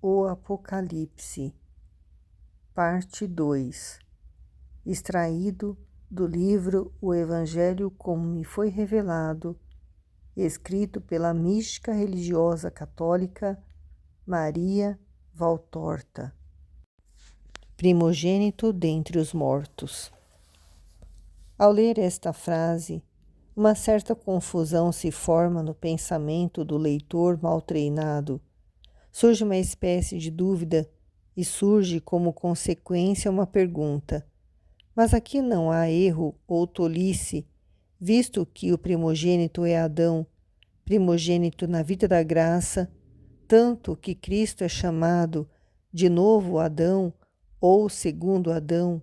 O Apocalipse, parte 2, extraído do livro O Evangelho como me foi revelado, escrito pela mística religiosa católica Maria Valtorta, primogênito dentre os mortos. Ao ler esta frase, uma certa confusão se forma no pensamento do leitor mal treinado. Surge uma espécie de dúvida e surge como consequência uma pergunta. Mas aqui não há erro ou tolice, visto que o primogênito é Adão, primogênito na vida da graça, tanto que Cristo é chamado de novo Adão ou segundo Adão,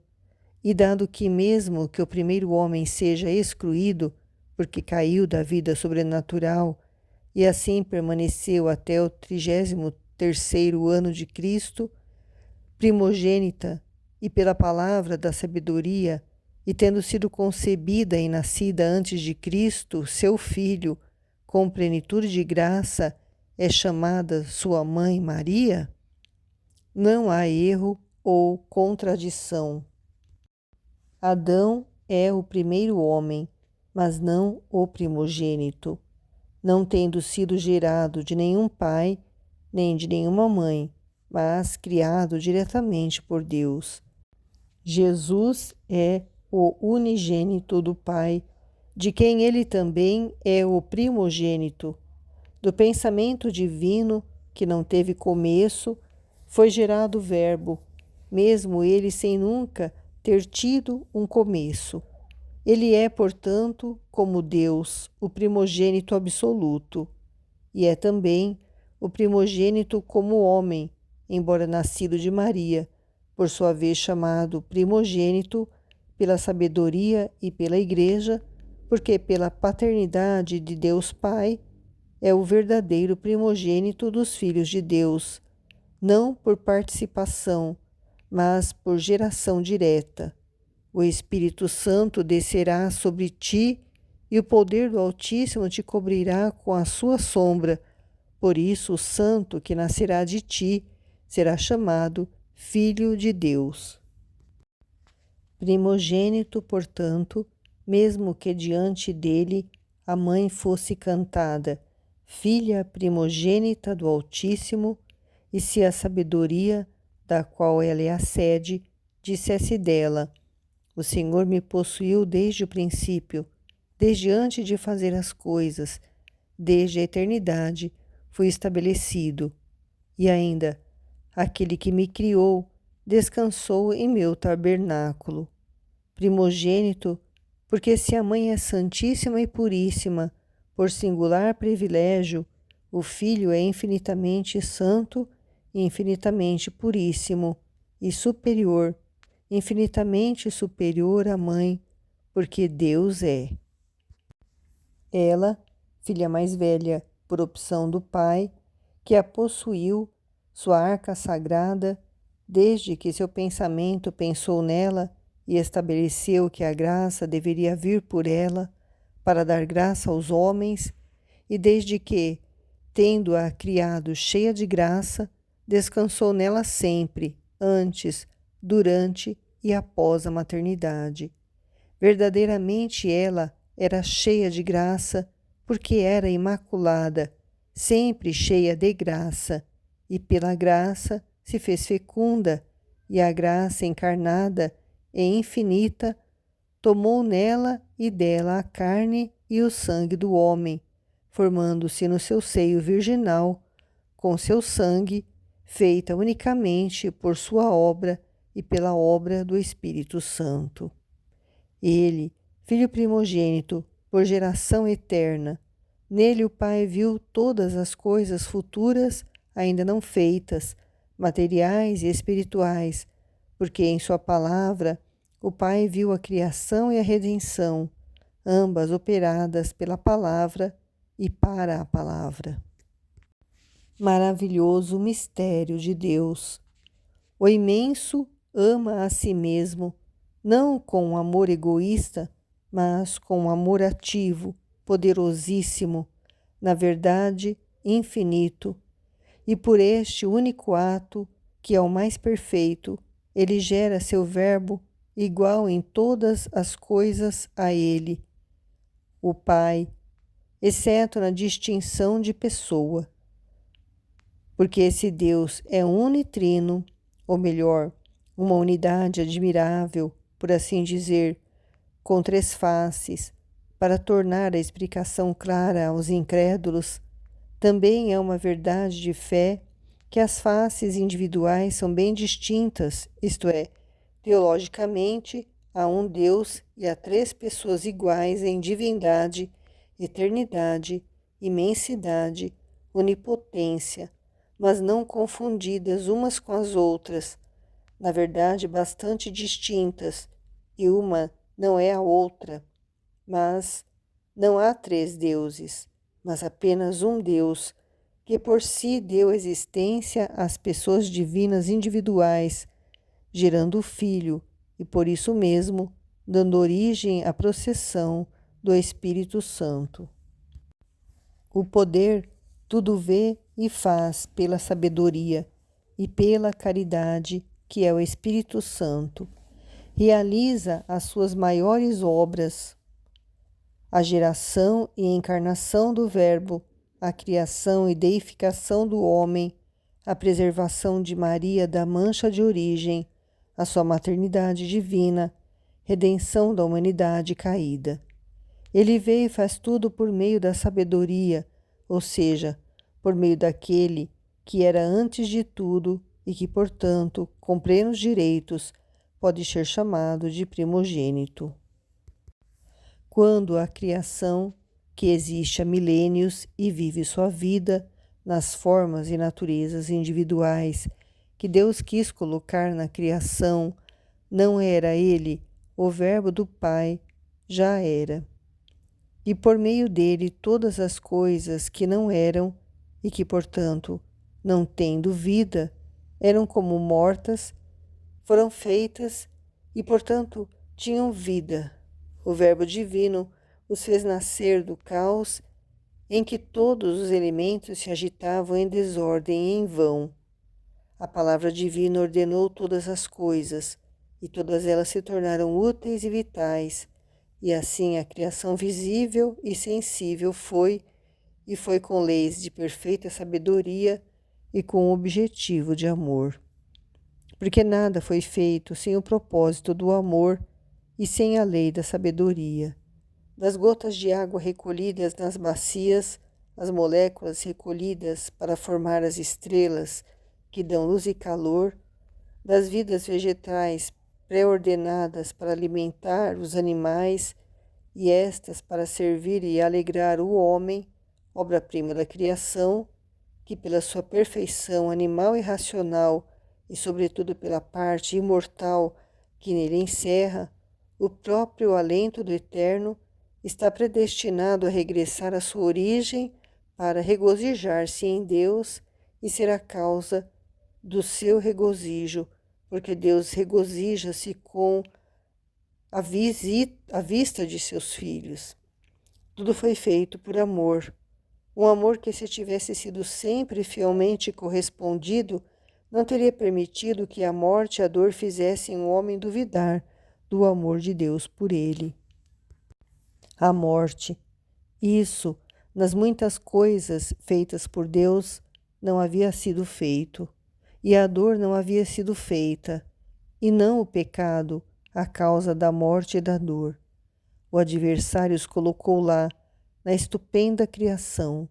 e dado que mesmo que o primeiro homem seja excluído, porque caiu da vida sobrenatural, e assim permaneceu até o 33º ano de Cristo, primogênita e pela palavra da sabedoria, e tendo sido concebida e nascida antes de Cristo, seu filho, com plenitude de graça, é chamada sua mãe Maria? Não há erro ou contradição. Adão é o primeiro homem, mas não o primogênito, não tendo sido gerado de nenhum pai, nem de nenhuma mãe, mas criado diretamente por Deus. Jesus é o unigênito do Pai, de quem ele também é o primogênito. Do pensamento divino, que não teve começo, foi gerado o Verbo, mesmo ele sem nunca ter tido um começo. Ele é, portanto, como Deus, o primogênito absoluto, e é também o primogênito como homem, embora nascido de Maria, por sua vez chamado primogênito pela sabedoria e pela Igreja, porque pela paternidade de Deus Pai é o verdadeiro primogênito dos filhos de Deus, não por participação, mas por geração direta. O Espírito Santo descerá sobre ti e o poder do Altíssimo te cobrirá com a sua sombra. Por isso, o santo que nascerá de ti será chamado Filho de Deus. Primogênito, portanto, mesmo que diante dele a mãe fosse cantada, filha primogênita do Altíssimo, e se a sabedoria, da qual ela é a sede, dissesse dela: o Senhor me possuiu desde o princípio, desde antes de fazer as coisas, desde a eternidade fui estabelecido. E ainda, aquele que me criou descansou em meu tabernáculo. Primogênito, porque se a mãe é santíssima e puríssima, por singular privilégio, o filho é infinitamente santo e infinitamente puríssimo e superior, infinitamente superior à mãe, porque Deus é. Ela, filha mais velha, por opção do pai, que a possuiu, sua arca sagrada, desde que seu pensamento pensou nela e estabeleceu que a graça deveria vir por ela, para dar graça aos homens, e desde que, tendo-a criado cheia de graça, descansou nela sempre, antes, durante e após a maternidade. Verdadeiramente ela era cheia de graça, porque era imaculada, sempre cheia de graça, e pela graça se fez fecunda, e a graça encarnada e infinita tomou nela e dela a carne e o sangue do homem, formando-se no seu seio virginal, com seu sangue, feita unicamente por sua obra e pela obra do Espírito Santo. Ele, filho primogênito, por geração eterna, nele o Pai viu todas as coisas futuras ainda não feitas, materiais e espirituais, porque em sua palavra o Pai viu a criação e a redenção, ambas operadas pela palavra e para a palavra. Maravilhoso mistério de Deus! O imenso ama a si mesmo, não com um amor egoísta, mas com um amor ativo, poderosíssimo, na verdade, infinito, e por este único ato, que é o mais perfeito, ele gera seu Verbo igual em todas as coisas a ele, o Pai, exceto na distinção de pessoa. Porque esse Deus é unitrino, ou melhor, uma unidade admirável, por assim dizer, com três faces, para tornar a explicação clara aos incrédulos, também é uma verdade de fé que as faces individuais são bem distintas, isto é, teologicamente, há um Deus e há três pessoas iguais em divindade, eternidade, imensidade, onipotência, mas não confundidas umas com as outras, na verdade bastante distintas, e uma não é a outra, mas não há três deuses, mas apenas um Deus, que por si deu existência às pessoas divinas individuais, gerando o Filho, e por isso mesmo dando origem à processão do Espírito Santo. O poder tudo vê e faz pela sabedoria e pela caridade, que é o Espírito Santo. Realiza as suas maiores obras, a geração e encarnação do Verbo, a criação e deificação do homem, a preservação de Maria da mancha de origem, a sua maternidade divina, redenção da humanidade caída. Ele veio e faz tudo por meio da sabedoria, ou seja, por meio daquele que era antes de tudo e que, portanto, com plenos direitos, pode ser chamado de primogênito. Quando a criação, que existe há milênios e vive sua vida nas formas e naturezas individuais que Deus quis colocar na criação, não era ele, o Verbo do Pai, já era. E por meio dele todas as coisas que não eram e que, portanto, não tendo vida, eram como mortas, foram feitas e, portanto, tinham vida. O Verbo divino os fez nascer do caos em que todos os elementos se agitavam em desordem e em vão. A palavra divina ordenou todas as coisas, e todas elas se tornaram úteis e vitais, e assim a criação visível e sensível foi com leis de perfeita sabedoria e com o objetivo de amor. Porque nada foi feito sem o propósito do amor e sem a lei da sabedoria. Das gotas de água recolhidas nas bacias, as moléculas recolhidas para formar as estrelas que dão luz e calor, das vidas vegetais pré-ordenadas para alimentar os animais e estas para servir e alegrar o homem, obra-prima da criação, que pela sua perfeição animal e racional, e sobretudo pela parte imortal que nele encerra, o próprio alento do Eterno está predestinado a regressar à sua origem para regozijar-se em Deus e ser a causa do seu regozijo, porque Deus regozija-se com a vista de seus filhos. Tudo foi feito por amor, um amor que, se tivesse sido sempre fielmente correspondido, não teria permitido que a morte e a dor fizessem o homem duvidar do amor de Deus por ele. A morte, isso, nas muitas coisas feitas por Deus, não havia sido feito, e a dor não havia sido feita, e não o pecado, a causa da morte e da dor. O adversário os colocou lá, na estupenda criação,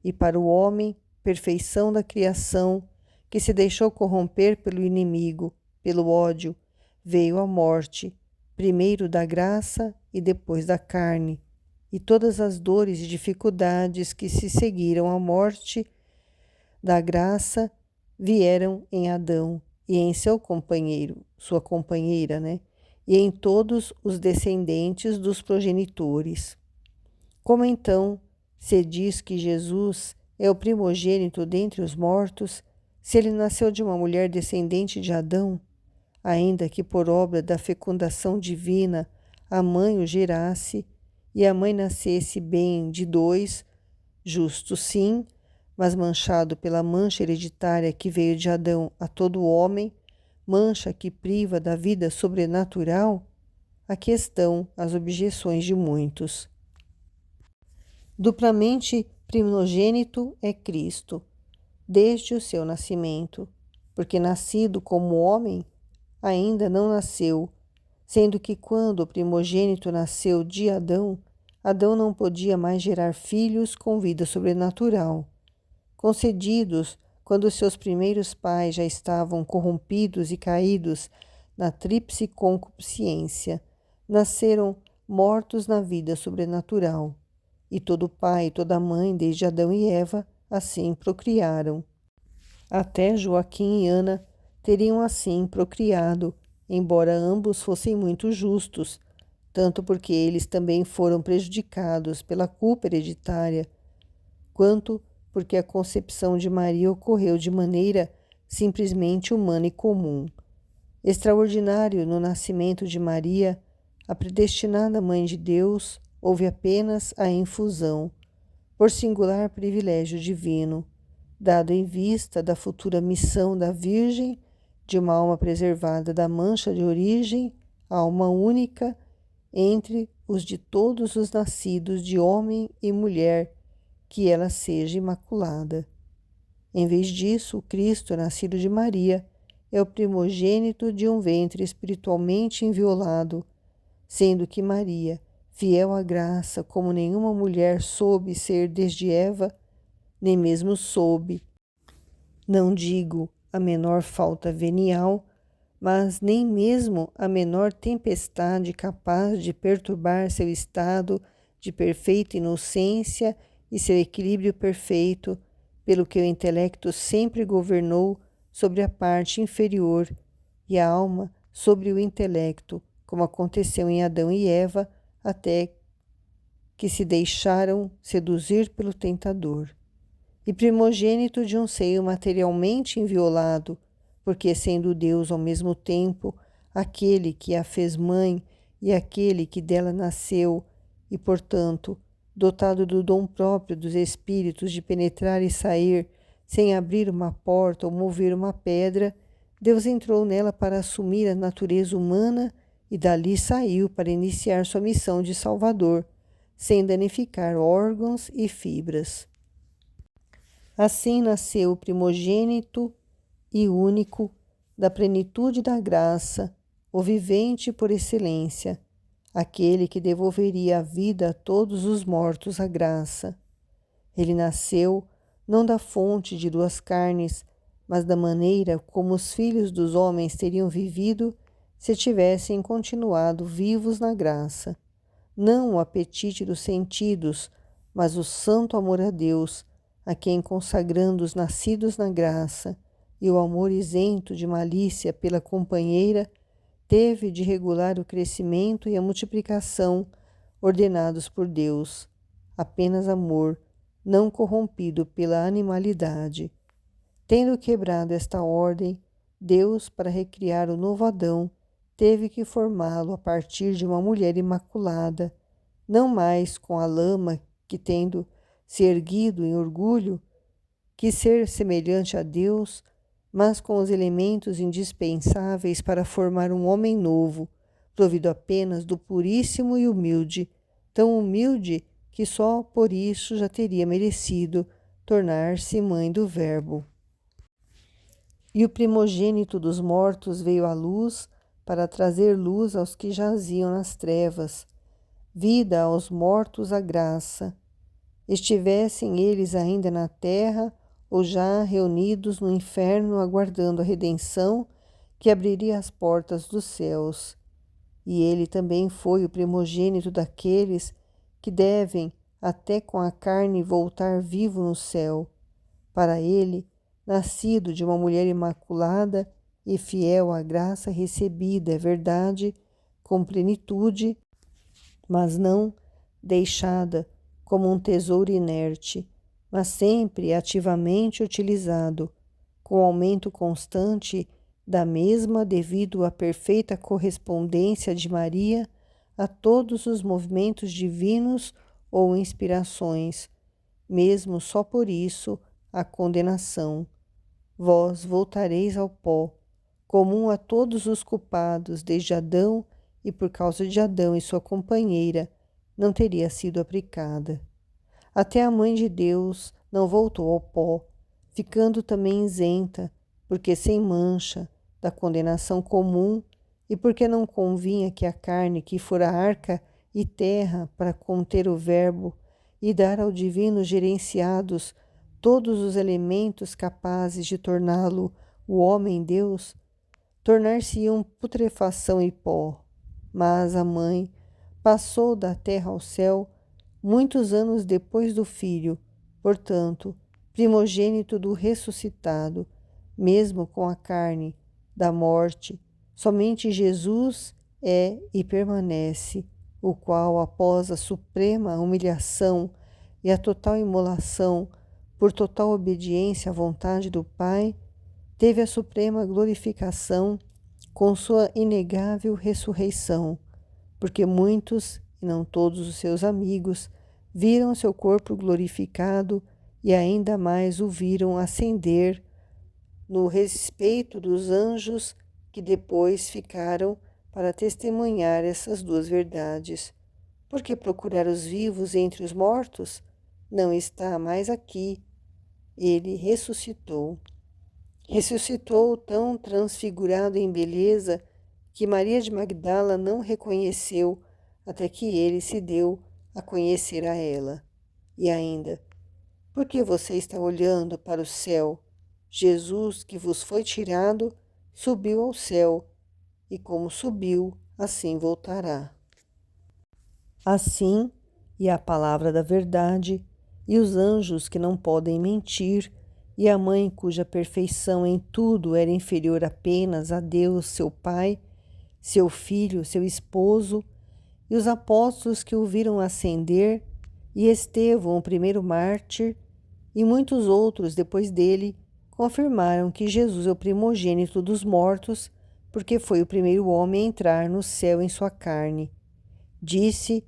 e para o homem, perfeição da criação, que se deixou corromper pelo inimigo, pelo ódio, veio a morte, primeiro da graça e depois da carne, e todas as dores e dificuldades que se seguiram à morte da graça vieram em Adão e em seu companheiro, sua companheira, e em todos os descendentes dos progenitores. Como então se diz que Jesus é o primogênito dentre os mortos, se ele nasceu de uma mulher descendente de Adão, ainda que por obra da fecundação divina a mãe o gerasse, e a mãe nascesse bem de dois, justo sim, mas manchado pela mancha hereditária que veio de Adão a todo homem, mancha que priva da vida sobrenatural, aqui estão as objeções de muitos. Duplamente primogênito é Cristo, desde o seu nascimento, porque nascido como homem, ainda não nasceu, sendo que quando o primogênito nasceu de Adão, Adão não podia mais gerar filhos com vida sobrenatural, concedidos quando seus primeiros pais já estavam corrompidos e caídos na tríplice concupiscência, nasceram mortos na vida sobrenatural. E todo pai e toda mãe, desde Adão e Eva, assim procriaram. Até Joaquim e Ana teriam assim procriado, embora ambos fossem muito justos, tanto porque eles também foram prejudicados pela culpa hereditária, quanto porque a concepção de Maria ocorreu de maneira simplesmente humana e comum. Extraordinário no nascimento de Maria, a predestinada Mãe de Deus, houve apenas a infusão, por singular privilégio divino, dado em vista da futura missão da Virgem, de uma alma preservada da mancha de origem, alma única entre os de todos os nascidos de homem e mulher, que ela seja imaculada. Em vez disso, o Cristo, nascido de Maria, é o primogênito de um ventre espiritualmente inviolado, sendo que Maria, fiel à graça, como nenhuma mulher soube ser desde Eva, nem mesmo soube, não digo a menor falta venial, mas nem mesmo a menor tempestade capaz de perturbar seu estado de perfeita inocência e seu equilíbrio perfeito, pelo que o intelecto sempre governou sobre a parte inferior e a alma sobre o intelecto, como aconteceu em Adão e Eva, até que se deixaram seduzir pelo tentador. E primogênito de um seio materialmente inviolado, porque sendo Deus ao mesmo tempo aquele que a fez mãe e aquele que dela nasceu, e, portanto, dotado do dom próprio dos espíritos de penetrar e sair sem abrir uma porta ou mover uma pedra, Deus entrou nela para assumir a natureza humana e dali saiu para iniciar sua missão de Salvador, sem danificar órgãos e fibras. Assim nasceu o primogênito e único da plenitude da graça, o vivente por excelência, aquele que devolveria a vida a todos os mortos à graça. Ele nasceu não da fonte de duas carnes, mas da maneira como os filhos dos homens teriam vivido se tivessem continuado vivos na graça. Não o apetite dos sentidos, mas o santo amor a Deus, a quem consagrando os nascidos na graça, e o amor isento de malícia pela companheira, teve de regular o crescimento e a multiplicação ordenados por Deus. Apenas amor, não corrompido pela animalidade. Tendo quebrado esta ordem, Deus, para recriar o novo Adão, teve que formá-lo a partir de uma mulher imaculada, não mais com a lama que, tendo se erguido em orgulho, quis ser semelhante a Deus, mas com os elementos indispensáveis para formar um homem novo, provido apenas do puríssimo e humilde, tão humilde que só por isso já teria merecido tornar-se mãe do Verbo. E o primogênito dos mortos veio à luz para trazer luz aos que jaziam nas trevas, vida aos mortos a graça, estivessem eles ainda na terra ou já reunidos no inferno aguardando a redenção que abriria as portas dos céus. E ele também foi o primogênito daqueles que devem até com a carne voltar vivo no céu. Para ele, nascido de uma mulher imaculada e fiel à graça recebida, é verdade, com plenitude, mas não deixada como um tesouro inerte, mas sempre ativamente utilizado, com aumento constante da mesma devido à perfeita correspondência de Maria a todos os movimentos divinos ou inspirações. Mesmo só por isso, a condenação. Vós voltareis ao pó, comum a todos os culpados, desde Adão, e por causa de Adão e sua companheira, não teria sido aplicada. Até a Mãe de Deus não voltou ao pó, ficando também isenta, porque sem mancha, da condenação comum, e porque não convinha que a carne que fora arca e terra para conter o Verbo e dar ao divino gerenciados todos os elementos capazes de torná-lo o homem-deus, tornar-se-iam putrefação e pó. Mas a mãe passou da terra ao céu muitos anos depois do filho, portanto, primogênito do ressuscitado, mesmo com a carne da morte, somente Jesus é e permanece, o qual, após a suprema humilhação e a total imolação, por total obediência à vontade do Pai, teve a suprema glorificação com sua inegável ressurreição, porque muitos, e não todos os seus amigos, viram seu corpo glorificado e ainda mais o viram ascender no respeito dos anjos que depois ficaram para testemunhar essas duas verdades. Porque procurar os vivos entre os mortos? Não está mais aqui. Ele ressuscitou. Ressuscitou tão transfigurado em beleza que Maria de Magdala não reconheceu até que ele se deu a conhecer a ela. E ainda, por que você está olhando para o céu? Jesus, que vos foi tirado, subiu ao céu, e como subiu, assim voltará. Assim, e a palavra da verdade, e os anjos que não podem mentir, e a mãe cuja perfeição em tudo era inferior apenas a Deus, seu Pai, seu Filho, seu Esposo, e os apóstolos que o viram ascender, e Estevão, o primeiro mártir, e muitos outros depois dele, confirmaram que Jesus é o primogênito dos mortos, porque foi o primeiro homem a entrar no céu em sua carne. Disse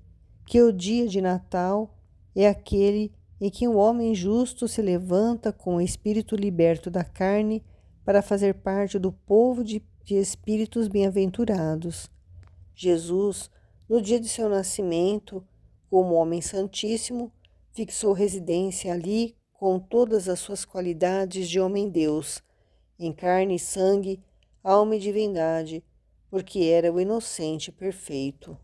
que o dia de Natal é aquele em que um homem justo se levanta com o espírito liberto da carne para fazer parte do povo de espíritos bem-aventurados. Jesus, no dia de seu nascimento, como homem santíssimo, fixou residência ali com todas as suas qualidades de homem-deus, em carne e sangue, alma e divindade, porque era o inocente perfeito.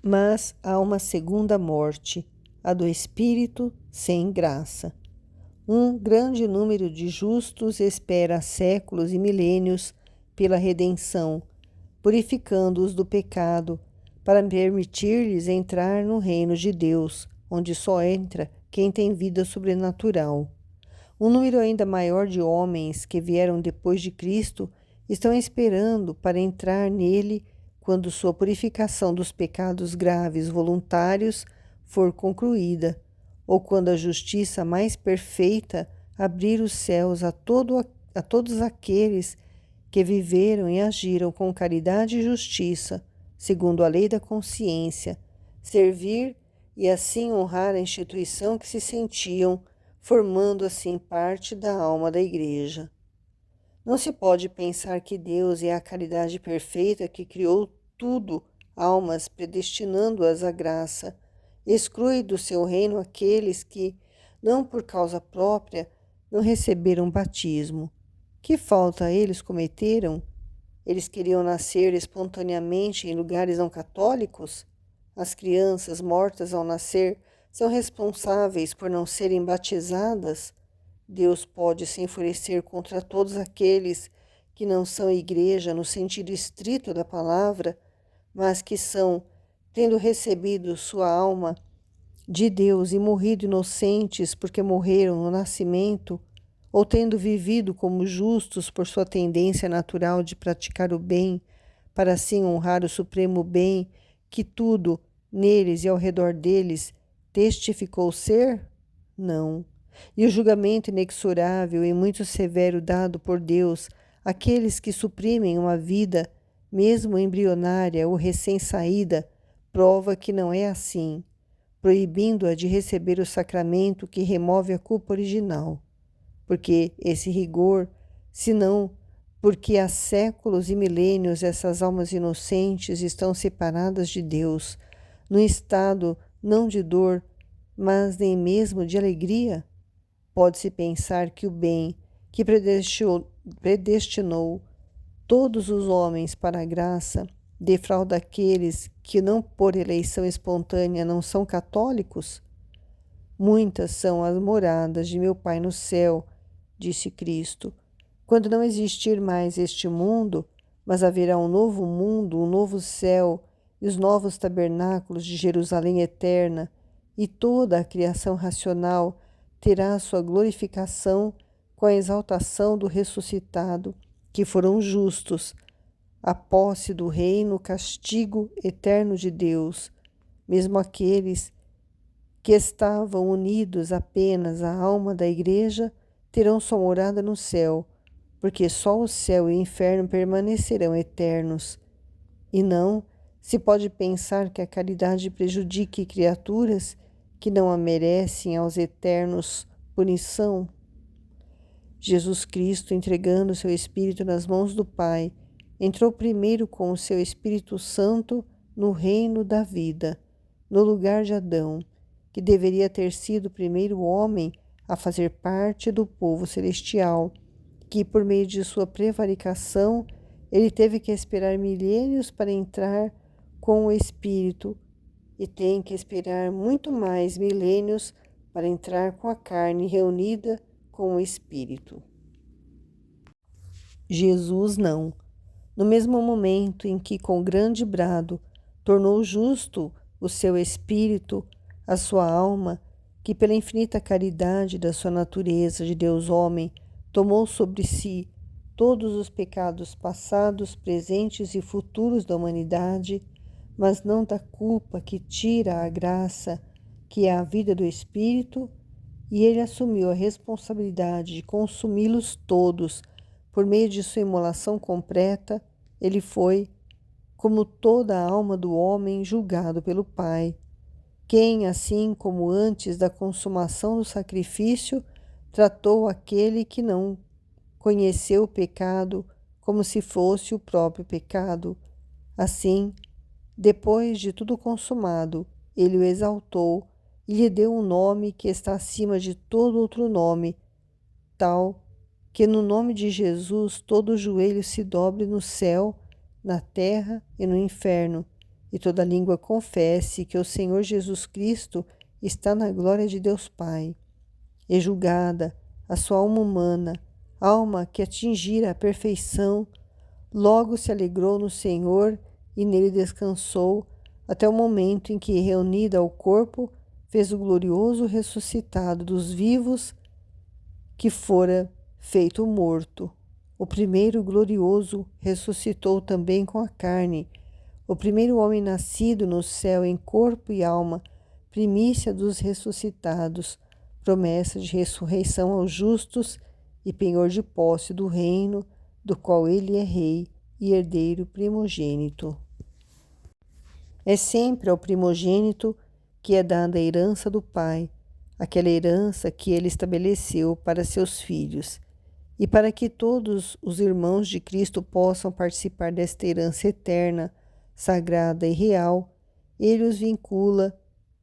Mas há uma segunda morte, a do espírito sem graça. Um grande número de justos espera séculos e milênios pela redenção, purificando-os do pecado, para permitir-lhes entrar no reino de Deus, onde só entra quem tem vida sobrenatural. Um número ainda maior de homens que vieram depois de Cristo estão esperando para entrar nele quando sua purificação dos pecados graves voluntários for concluída, ou quando a justiça mais perfeita abrir os céus a todos aqueles que viveram e agiram com caridade e justiça, segundo a lei da consciência, servir e assim honrar a instituição que se sentiam, formando assim parte da alma da Igreja. Não se pode pensar que Deus é a caridade perfeita que criou tudo, almas, predestinando-as à graça. Exclui do seu reino aqueles que, não por causa própria, não receberam batismo. Que falta eles cometeram? Eles queriam nascer espontaneamente em lugares não católicos? As crianças mortas ao nascer são responsáveis por não serem batizadas? Deus pode se enfurecer contra todos aqueles que não são igreja no sentido estrito da palavra, mas que são, tendo recebido sua alma de Deus e morrido inocentes porque morreram no nascimento, ou tendo vivido como justos por sua tendência natural de praticar o bem, para assim honrar o supremo bem que tudo, neles e ao redor deles, testificou ser? Não. E o julgamento inexorável e muito severo dado por Deus àqueles que suprimem uma vida, mesmo embrionária ou recém-saída, prova que não é assim. proibindo-a de receber o sacramento que remove a culpa original. Porque esse rigor, senão porque há séculos e milênios essas almas inocentes estão separadas de Deus, num estado não de dor, mas nem mesmo de alegria? Pode-se pensar que o bem que predestinou todos os homens para a graça defrauda aqueles que não por eleição espontânea não são católicos? Muitas são as moradas de meu Pai no céu, disse Cristo. Quando não existir mais este mundo, mas haverá um novo mundo, um novo céu e os novos tabernáculos de Jerusalém eterna, e toda a criação racional terá sua glorificação com a exaltação do ressuscitado, que foram justos, a posse do reino, castigo eterno de Deus, mesmo aqueles que estavam unidos apenas à alma da Igreja terão sua morada no céu, porque só o céu e o inferno permanecerão eternos. E não se pode pensar que a caridade prejudique criaturas que não a merecem aos eternos punição. Jesus Cristo, entregando seu Espírito nas mãos do Pai, entrou primeiro com o seu Espírito Santo no reino da vida, no lugar de Adão, que deveria ter sido o primeiro homem a fazer parte do povo celestial, que por meio de sua prevaricação ele teve que esperar milênios para entrar com o Espírito e tem que esperar muito mais milênios para entrar com a carne reunida com o Espírito. Jesus não. No mesmo momento em que, com grande brado, tornou justo o seu espírito, a sua alma, que pela infinita caridade da sua natureza de Deus homem, tomou sobre si todos os pecados passados, presentes e futuros da humanidade, mas não da culpa que tira a graça, que é a vida do Espírito, e ele assumiu a responsabilidade de consumi-los todos. Por meio de sua imolação completa, ele foi, como toda a alma do homem, julgado pelo Pai, quem, assim como antes da consumação do sacrifício, tratou aquele que não conheceu o pecado como se fosse o próprio pecado. Assim, depois de tudo consumado, ele o exaltou e lhe deu um nome que está acima de todo outro nome, tal que no nome de Jesus todo joelho se dobre no céu, na terra e no inferno, e toda língua confesse que o Senhor Jesus Cristo está na glória de Deus Pai. E julgada a sua alma humana, alma que atingira a perfeição, logo se alegrou no Senhor e nele descansou, até o momento em que, reunida ao corpo, fez o glorioso ressuscitado dos vivos, que fora feito morto. O primeiro glorioso ressuscitou também com a carne, o primeiro homem nascido no céu em corpo e alma, primícia dos ressuscitados, promessa de ressurreição aos justos e penhor de posse do reino, do qual ele é rei e herdeiro primogênito. É sempre ao primogênito que é dada a herança do Pai, aquela herança que ele estabeleceu para seus filhos. E para que todos os irmãos de Cristo possam participar desta herança eterna, sagrada e real, ele os vincula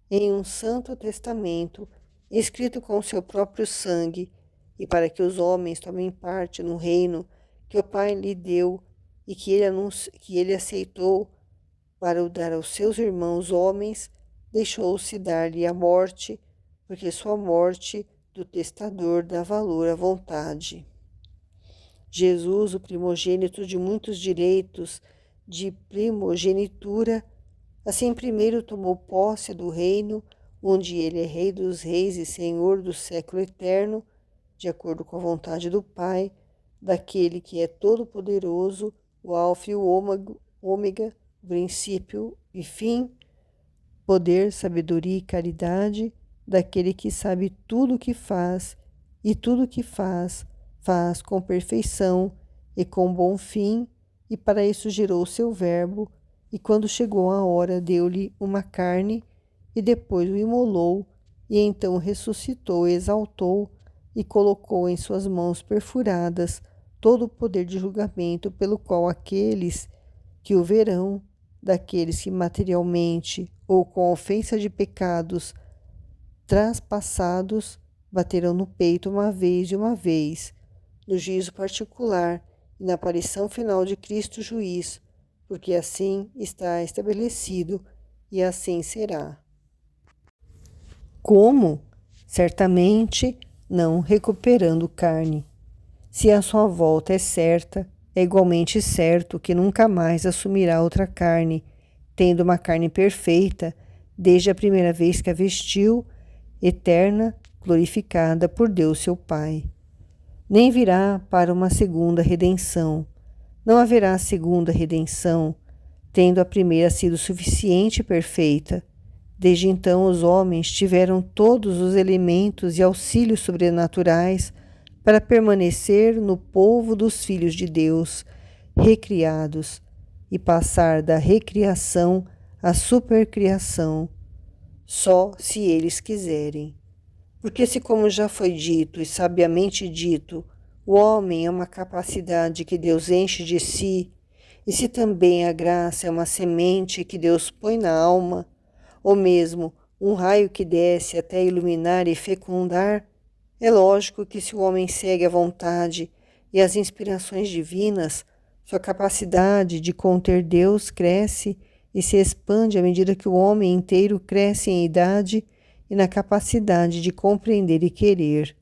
em um santo testamento, escrito com seu próprio sangue, e para que os homens tomem parte no reino que o Pai lhe deu e que ele aceitou para o dar aos seus irmãos homens, deixou-se dar-lhe a morte, porque sua morte do testador dá valor à vontade. Jesus, o primogênito de muitos direitos de primogenitura, assim primeiro tomou posse do reino, onde ele é Rei dos Reis e Senhor do século eterno, de acordo com a vontade do Pai, daquele que é todo-poderoso, o Alfa e o Ômega, o princípio e fim, poder, sabedoria e caridade, daquele que sabe tudo o que faz, e tudo o que faz com perfeição e com bom fim, e para isso gerou seu verbo, e quando chegou a hora deu-lhe uma carne, e depois o imolou, e então ressuscitou, exaltou e colocou em suas mãos perfuradas todo o poder de julgamento, pelo qual aqueles que o verão, daqueles que materialmente ou com ofensa de pecados traspassados, baterão no peito uma vez e uma vez, no juízo particular e na aparição final de Cristo juiz, porque assim está estabelecido e assim será. Como? Certamente não recuperando carne. Se a sua volta é certa, é igualmente certo que nunca mais assumirá outra carne, tendo uma carne perfeita, desde a primeira vez que a vestiu, eterna, glorificada por Deus seu Pai. Nem virá para uma segunda redenção. Não haverá segunda redenção, tendo a primeira sido suficiente e perfeita. Desde então os homens tiveram todos os elementos e auxílios sobrenaturais para permanecer no povo dos filhos de Deus, recriados, e passar da recriação à supercriação, só se eles quiserem. Porque se, como já foi dito e sabiamente dito, o homem é uma capacidade que Deus enche de si, e se também a graça é uma semente que Deus põe na alma, ou mesmo um raio que desce até iluminar e fecundar, é lógico que se o homem segue a vontade e as inspirações divinas, sua capacidade de conter Deus cresce e se expande à medida que o homem inteiro cresce em idade e na capacidade de compreender e querer.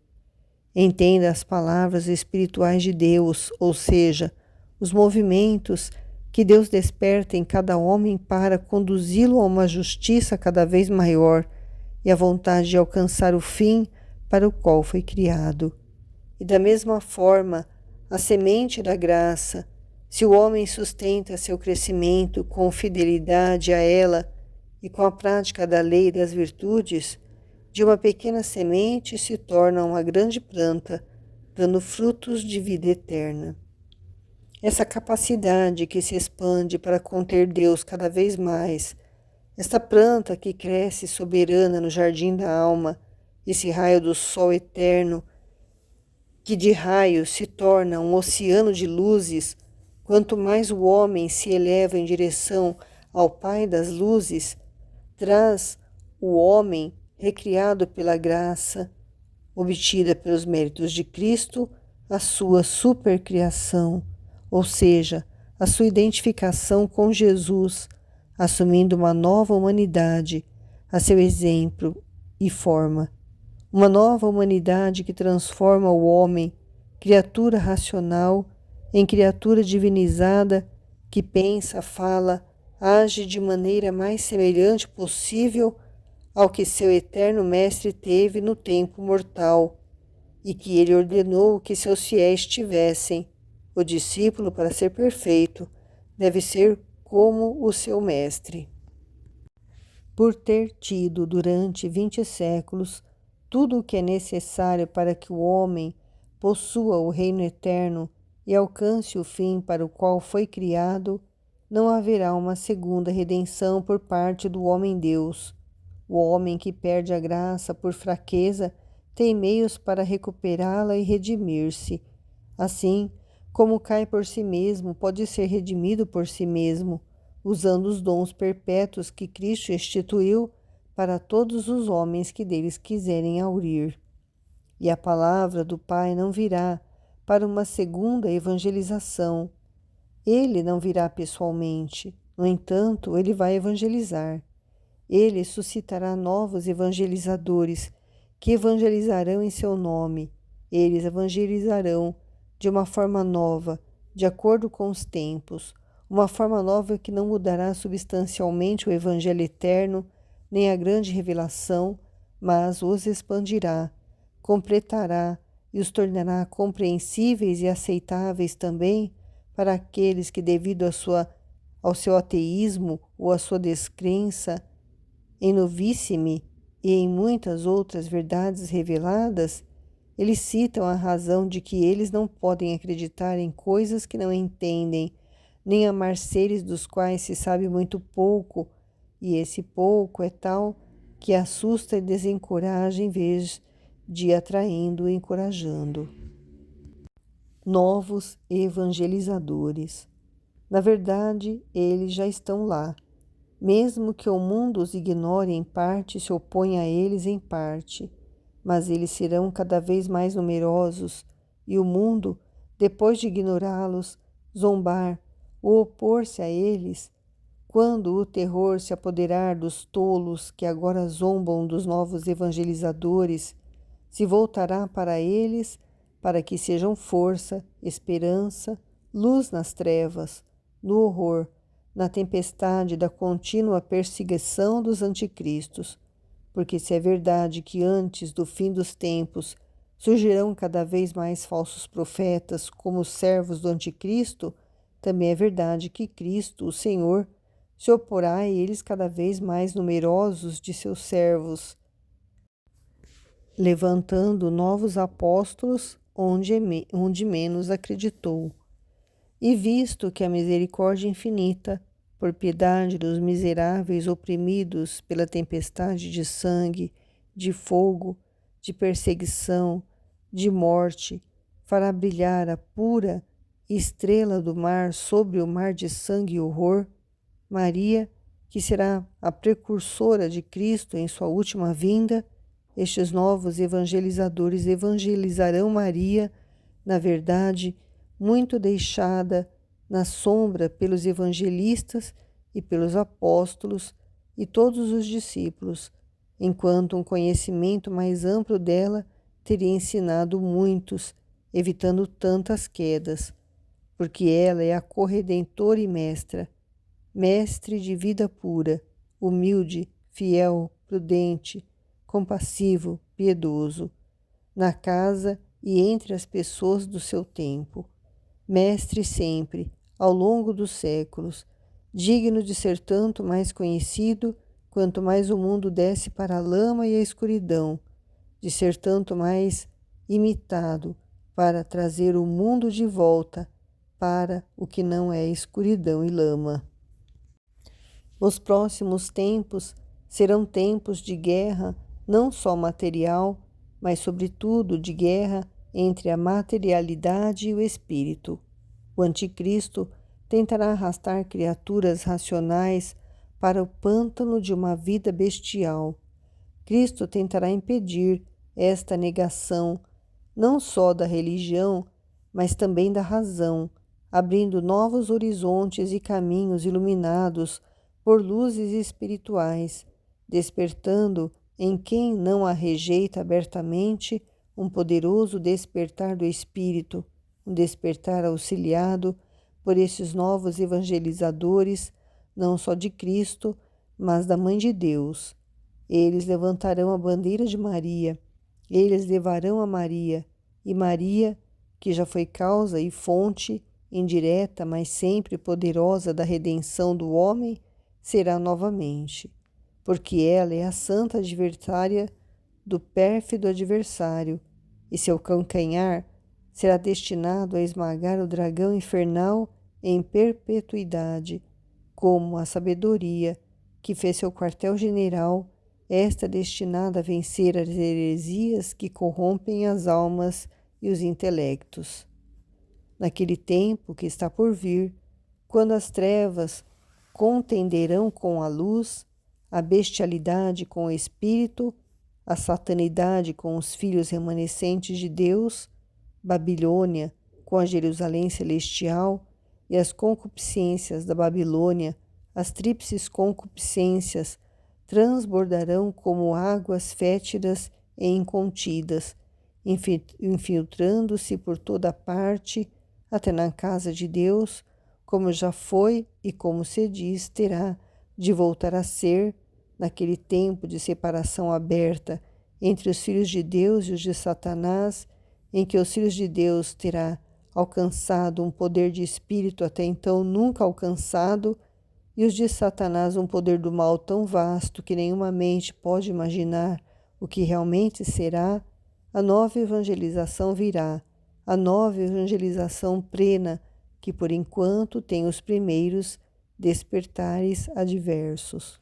Entenda as palavras espirituais de Deus, ou seja, os movimentos que Deus desperta em cada homem para conduzi-lo a uma justiça cada vez maior e a vontade de alcançar o fim para o qual foi criado. E da mesma forma, a semente da graça, se o homem sustenta seu crescimento com fidelidade a ela e com a prática da lei e das virtudes, de uma pequena semente se torna uma grande planta, dando frutos de vida eterna. Essa capacidade que se expande para conter Deus cada vez mais, esta planta que cresce soberana no jardim da alma, esse raio do sol eterno, que de raios se torna um oceano de luzes, quanto mais o homem se eleva em direção ao Pai das luzes, traz o homem, recriado pela graça, obtida pelos méritos de Cristo, a sua supercriação, ou seja, a sua identificação com Jesus, assumindo uma nova humanidade, a seu exemplo e forma. Uma nova humanidade que transforma o homem, criatura racional, em criatura divinizada, que pensa, fala, age de maneira mais semelhante possível ao que seu eterno Mestre teve no tempo mortal, e que ele ordenou que seus fiéis tivessem. O discípulo, para ser perfeito, deve ser como o seu Mestre. Por ter tido durante 20 séculos tudo o que é necessário para que o homem possua o reino eterno e alcance o fim para o qual foi criado, não haverá uma segunda redenção por parte do homem-Deus. O homem que perde a graça por fraqueza tem meios para recuperá-la e redimir-se. Assim, como cai por si mesmo, pode ser redimido por si mesmo, usando os dons perpétuos que Cristo instituiu para todos os homens que deles quiserem aurir. E a palavra do Pai não virá para uma segunda evangelização. Ele não virá pessoalmente, no entanto, ele vai evangelizar. Ele suscitará novos evangelizadores que evangelizarão em seu nome. Eles evangelizarão de uma forma nova, de acordo com os tempos, uma forma nova que não mudará substancialmente o evangelho eterno, nem a grande revelação, mas os expandirá, completará e os tornará compreensíveis e aceitáveis também para aqueles que, devido ao seu ateísmo ou à sua descrença em Novissime e em muitas outras verdades reveladas, eles citam a razão de que eles não podem acreditar em coisas que não entendem, nem amar seres dos quais se sabe muito pouco, e esse pouco é tal que assusta e desencoraja em vez de atraindo e encorajando. Novos evangelizadores. Na verdade, eles já estão lá. Mesmo que o mundo os ignore em parte e se oponha a eles em parte, mas eles serão cada vez mais numerosos, e o mundo, depois de ignorá-los, zombar ou opor-se a eles, quando o terror se apoderar dos tolos que agora zombam dos novos evangelizadores, se voltará para eles para que sejam força, esperança, luz nas trevas, no horror, na tempestade da contínua perseguição dos anticristos. Porque se é verdade que antes do fim dos tempos surgirão cada vez mais falsos profetas como os servos do anticristo, também é verdade que Cristo, o Senhor, se oporá a eles cada vez mais numerosos de seus servos, levantando novos apóstolos onde menos acreditou. E visto que a misericórdia infinita, por piedade dos miseráveis oprimidos pela tempestade de sangue, de fogo, de perseguição, de morte, fará brilhar a pura estrela do mar sobre o mar de sangue e horror, Maria, que será a precursora de Cristo em sua última vinda, estes novos evangelizadores evangelizarão Maria, na verdade, muito deixada na sombra pelos evangelistas e pelos apóstolos e todos os discípulos, enquanto um conhecimento mais amplo dela teria ensinado muitos, evitando tantas quedas, porque ela é a corredentora e mestre de vida pura, humilde, fiel, prudente, compassivo, piedoso, na casa e entre as pessoas do seu tempo, mestre sempre, ao longo dos séculos, digno de ser tanto mais conhecido quanto mais o mundo desce para a lama e a escuridão, de ser tanto mais imitado para trazer o mundo de volta para o que não é escuridão e lama. Os próximos tempos serão tempos de guerra, não só material, mas sobretudo de guerra entre a materialidade e o espírito. O anticristo tentará arrastar criaturas racionais para o pântano de uma vida bestial. Cristo tentará impedir esta negação, não só da religião, mas também da razão, abrindo novos horizontes e caminhos iluminados por luzes espirituais, despertando em quem não a rejeita abertamente um poderoso despertar do espírito, um despertar auxiliado por esses novos evangelizadores, não só de Cristo, mas da Mãe de Deus. Eles levantarão a bandeira de Maria, eles levarão a Maria, e Maria, que já foi causa e fonte indireta, mas sempre poderosa da redenção do homem, será novamente, porque ela é a santa adversária do pérfido adversário, e seu calcanhar será destinado a esmagar o dragão infernal em perpetuidade, como a sabedoria, que fez seu quartel-general, esta destinada a vencer as heresias que corrompem as almas e os intelectos. Naquele tempo que está por vir, quando as trevas contenderão com a luz, a bestialidade com o espírito, a satanidade com os filhos remanescentes de Deus, Babilônia com a Jerusalém celestial e as concupiscências da Babilônia, as tríplices concupiscências, transbordarão como águas fétidas e incontidas, infiltrando-se por toda parte, até na casa de Deus, como já foi e como se diz terá de voltar a ser, naquele tempo de separação aberta entre os filhos de Deus e os de Satanás, em que os filhos de Deus terá alcançado um poder de espírito até então nunca alcançado, e os de Satanás um poder do mal tão vasto que nenhuma mente pode imaginar o que realmente será, a nova evangelização virá, a nova evangelização plena, que por enquanto tem os primeiros despertares adversos.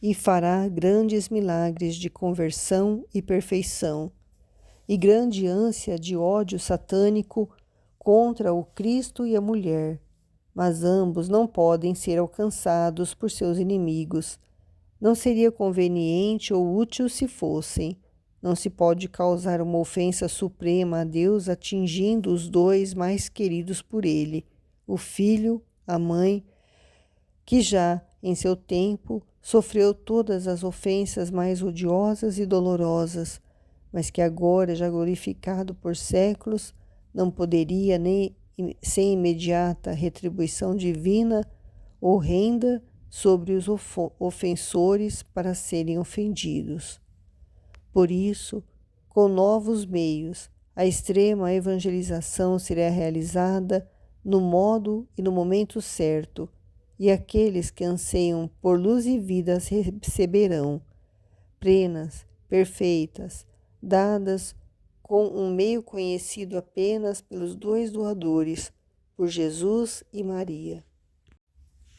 e fará grandes milagres de conversão e perfeição, e grande ânsia de ódio satânico contra o Cristo e a mulher, mas ambos não podem ser alcançados por seus inimigos. Não seria conveniente ou útil se fossem. Não se pode causar uma ofensa suprema a Deus atingindo os dois mais queridos por ele, o filho, a mãe, que já, em seu tempo, sofreu todas as ofensas mais odiosas e dolorosas, mas que agora, já glorificado por séculos, não poderia nem sem imediata retribuição divina horrenda sobre os ofensores para serem ofendidos. Por isso, com novos meios, a extrema evangelização será realizada no modo e no momento certo, e aqueles que anseiam por luz e vida as receberão, plenas, perfeitas, dadas com um meio conhecido apenas pelos dois doadores, por Jesus e Maria.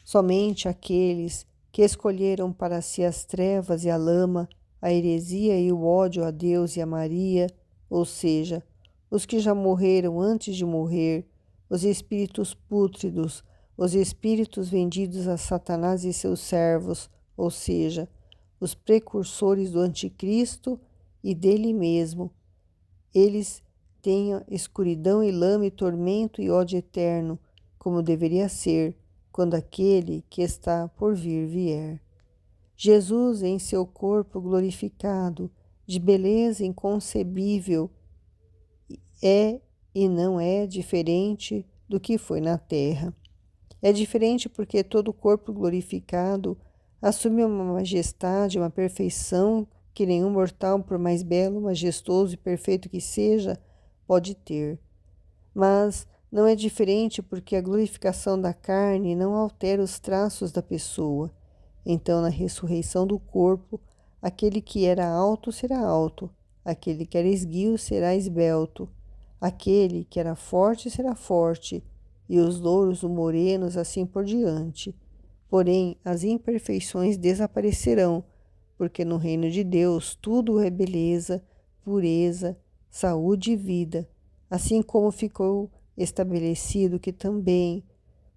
Somente aqueles que escolheram para si as trevas e a lama, a heresia e o ódio a Deus e a Maria, ou seja, os que já morreram antes de morrer, os espíritos pútridos, os espíritos vendidos a Satanás e seus servos, ou seja, os precursores do Anticristo e dele mesmo, eles tenham escuridão e lama e tormento e ódio eterno, como deveria ser, quando aquele que está por vir vier. Jesus, em seu corpo glorificado, de beleza inconcebível, é e não é diferente do que foi na terra. É diferente porque todo corpo glorificado assume uma majestade, uma perfeição que nenhum mortal, por mais belo, majestoso e perfeito que seja, pode ter. Mas não é diferente porque a glorificação da carne não altera os traços da pessoa. Então, na ressurreição do corpo, aquele que era alto será alto, aquele que era esguio será esbelto, aquele que era forte será forte, e os louros, os morenos, assim por diante. Porém, as imperfeições desaparecerão, porque no reino de Deus tudo é beleza, pureza, saúde e vida, assim como ficou estabelecido que também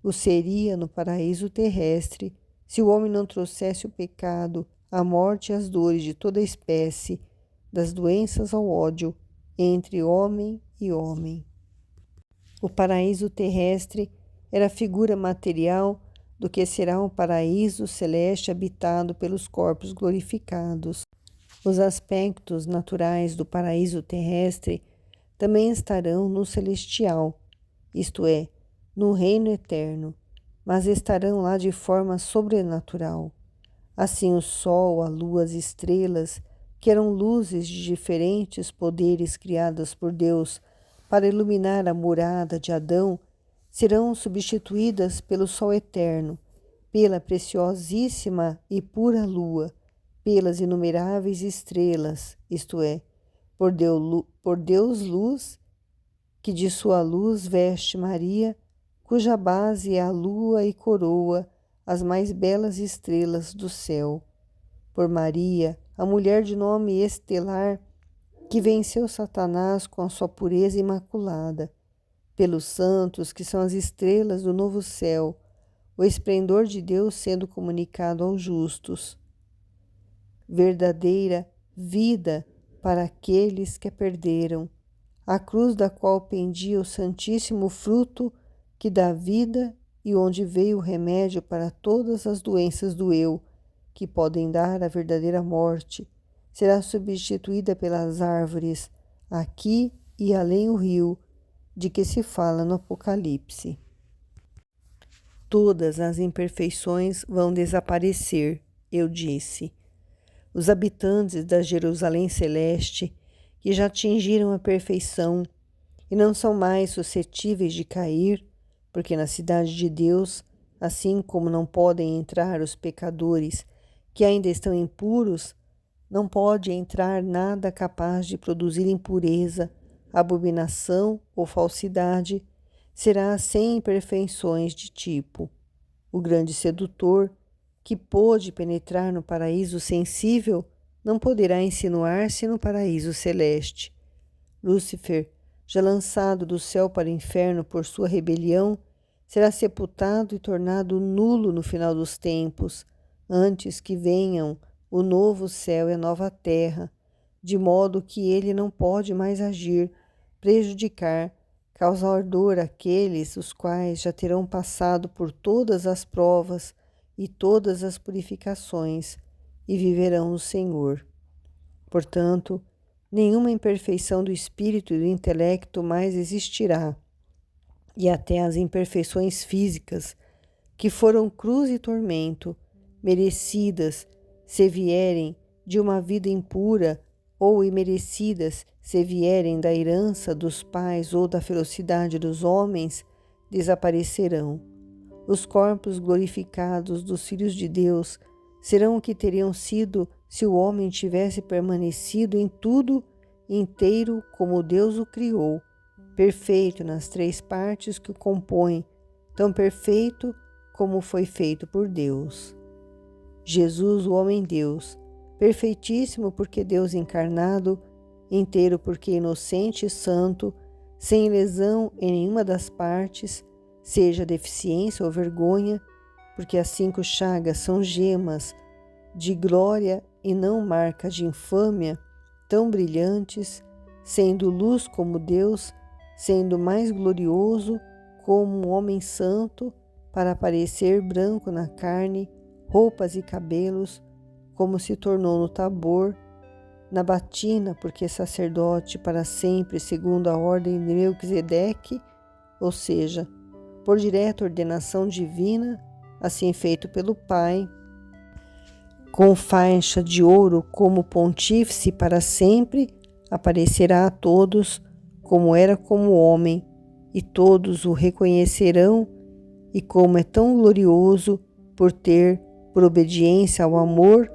o seria no paraíso terrestre, se o homem não trouxesse o pecado, a morte e as dores de toda espécie, das doenças ao ódio, entre homem e homem. O paraíso terrestre era a figura material do que será um paraíso celeste habitado pelos corpos glorificados. Os aspectos naturais do paraíso terrestre também estarão no celestial, isto é, no reino eterno, mas estarão lá de forma sobrenatural. Assim o sol, a lua, as estrelas, que eram luzes de diferentes poderes criadas por Deus para iluminar a morada de Adão, serão substituídas pelo sol eterno, pela preciosíssima e pura lua, pelas inumeráveis estrelas, isto é, por Deus luz, que de sua luz veste Maria, cuja base é a lua e coroa as mais belas estrelas do céu. Por Maria, a mulher de nome estelar, que venceu Satanás com a sua pureza imaculada. Pelos santos, que são as estrelas do novo céu, o esplendor de Deus sendo comunicado aos justos. Verdadeira vida para aqueles que a perderam, a cruz da qual pendia o santíssimo fruto que dá vida e onde veio o remédio para todas as doenças do eu, que podem dar a verdadeira morte, será substituída pelas árvores, aqui e além o rio, de que se fala no Apocalipse. Todas as imperfeições vão desaparecer, eu disse. Os habitantes da Jerusalém Celeste, que já atingiram a perfeição e não são mais suscetíveis de cair, porque na cidade de Deus, assim como não podem entrar os pecadores que ainda estão impuros, não pode entrar nada capaz de produzir impureza, abominação ou falsidade, será sem imperfeições de tipo. O grande sedutor, que pôde penetrar no paraíso sensível, não poderá insinuar-se no paraíso celeste. Lúcifer, já lançado do céu para o inferno por sua rebelião, será sepultado e tornado nulo no final dos tempos, antes que venham o novo céu e a nova terra, de modo que ele não pode mais agir, prejudicar, causar dor àqueles os quais já terão passado por todas as provas e todas as purificações e viverão no Senhor. Portanto, nenhuma imperfeição do espírito e do intelecto mais existirá, e até as imperfeições físicas, que foram cruz e tormento, merecidas se vierem de uma vida impura, ou imerecidas se vierem da herança dos pais ou da ferocidade dos homens, desaparecerão. Os corpos glorificados dos filhos de Deus serão o que teriam sido se o homem tivesse permanecido em tudo inteiro como Deus o criou, perfeito nas 3 partes que o compõem, tão perfeito como foi feito por Deus. Jesus, o homem-Deus, perfeitíssimo porque Deus encarnado, inteiro porque inocente e santo, sem lesão em nenhuma das partes, seja deficiência ou vergonha, porque as 5 chagas são gemas de glória e não marcas de infâmia, tão brilhantes, sendo luz como Deus, sendo mais glorioso como um homem santo, para aparecer branco na carne, roupas e cabelos, como se tornou no Tabor, na batina, porque sacerdote para sempre, segundo a ordem de Melquisedeque, ou seja, por direta ordenação divina, assim feito pelo Pai, com faixa de ouro como pontífice para sempre, aparecerá a todos, como era como homem, e todos o reconhecerão, e como é tão glorioso por ter, por obediência ao amor,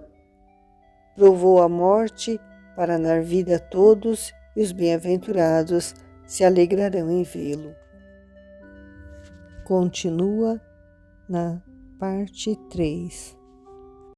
provou a morte para dar vida a todos, e os bem-aventurados se alegrarão em vê-lo. Continua na parte 3.